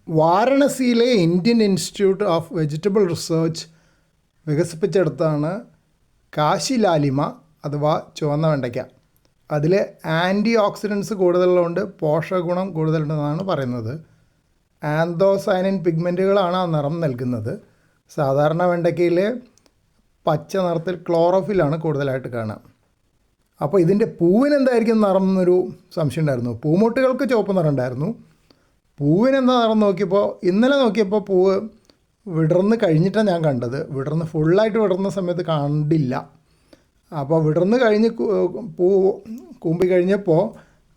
വാരണസിയിലെ Indian institute of vegetable research വികസിപ്പിച്ചെടുത്താണ് കാശി ലാലിമ അഥവാ ചുവന്ന വെണ്ടയ്ക്ക. അതിൽ ആൻറ്റി ഓക്സിഡൻസ് കൂടുതലുള്ളതുകൊണ്ട് പോഷകഗുണം കൂടുതലുണ്ടെന്നാണ് പറയുന്നത്. ആന്തോസയനിൻ പിഗ്മെൻറ്റുകളാണ് ആ നിറം നൽകുന്നത്. സാധാരണ വെണ്ടയ്ക്കയിൽ പച്ച നിറത്തിൽ ക്ലോറോഫിലാണ് കൂടുതലായിട്ട് കാണുക. അപ്പോൾ ഇതിൻ്റെ പൂവിന് എന്തായിരിക്കും നിറം എന്നൊരു സംശയം ഉണ്ടായിരുന്നു. പൂമൊട്ടുകൾക്ക് ചുവപ്പ് നിറം ഉണ്ടായിരുന്നു. പൂവിനെന്താ നിറം നോക്കിയപ്പോൾ ഇന്നലെ നോക്കിയപ്പോൾ പൂവ് വിടർന്ന് കഴിഞ്ഞിട്ടാണ് ഞാൻ കണ്ടത്. ഫുള്ളായിട്ട് വിടർന്ന സമയത്ത് കണ്ടില്ല. അപ്പോൾ വിടർന്ന് കഴിഞ്ഞ് പൂ കൂമ്പി കഴിഞ്ഞപ്പോൾ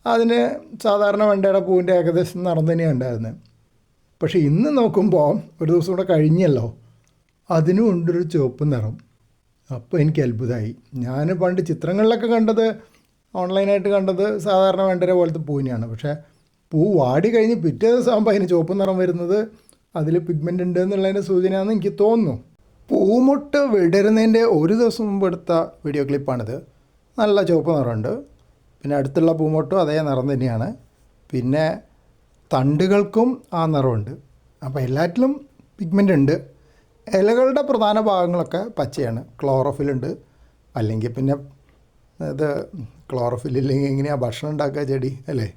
അതിന് സാധാരണ വെണ്ടയുടെ പൂവിൻ്റെ ഏകദേശം നിറം തന്നെയാണ് ഉണ്ടായിരുന്നത്. പക്ഷേ ഇന്ന് നോക്കുമ്പോൾ ഒരു ദിവസം കൂടെ കഴിഞ്ഞല്ലോ, അതിനും ഉണ്ടൊരു ചുവപ്പ് നിറം. അപ്പോൾ എനിക്ക് അത്ഭുതമായി. ഞാൻ പണ്ട് ചിത്രങ്ങളിലൊക്കെ കണ്ടത്, ഓൺലൈനായിട്ട് കണ്ടത് സാധാരണ വെണ്ടര പോലത്തെ പൂവിനെയാണ്. പക്ഷേ പൂ വാടി കഴിഞ്ഞ് പിറ്റേ ദിവസം ആകുമ്പോൾ അതിന് ചുവപ്പ് നിറം വരുന്നത് അതിൽ പിഗ്മെൻ്റ് ഉണ്ട് എന്നുള്ളതിൻ്റെ സൂചനയാണെന്ന് എനിക്ക് തോന്നുന്നു. പൂമുട്ട് വിടരുന്നതിൻ്റെ ഒരു ദിവസം മുമ്പ് എടുത്ത വീഡിയോ ക്ലിപ്പാണിത്. നല്ല ചുവപ്പ് നിറമുണ്ട്. പിന്നെ അടുത്തുള്ള പൂമൊട്ടും അതേ നിറം തന്നെയാണ്. പിന്നെ തണ്ടുകൾക്കും ആ നിറമുണ്ട്. അപ്പോൾ എല്ലാറ്റിലും പിഗ്മെൻ്റ് ഉണ്ട്. ഇലകളുടെ പ്രധാന ഭാഗങ്ങളൊക്കെ പച്ചയാണ്. ക്ലോറോഫിലുണ്ട്. അല്ലെങ്കിൽ പിന്നെ ഇത് ക്ലോറോഫിൽ ഇല്ലെങ്കിൽ എങ്ങനെയാണ് ഭക്ഷണം ഉണ്ടാക്കുക ചെടി അല്ലേ?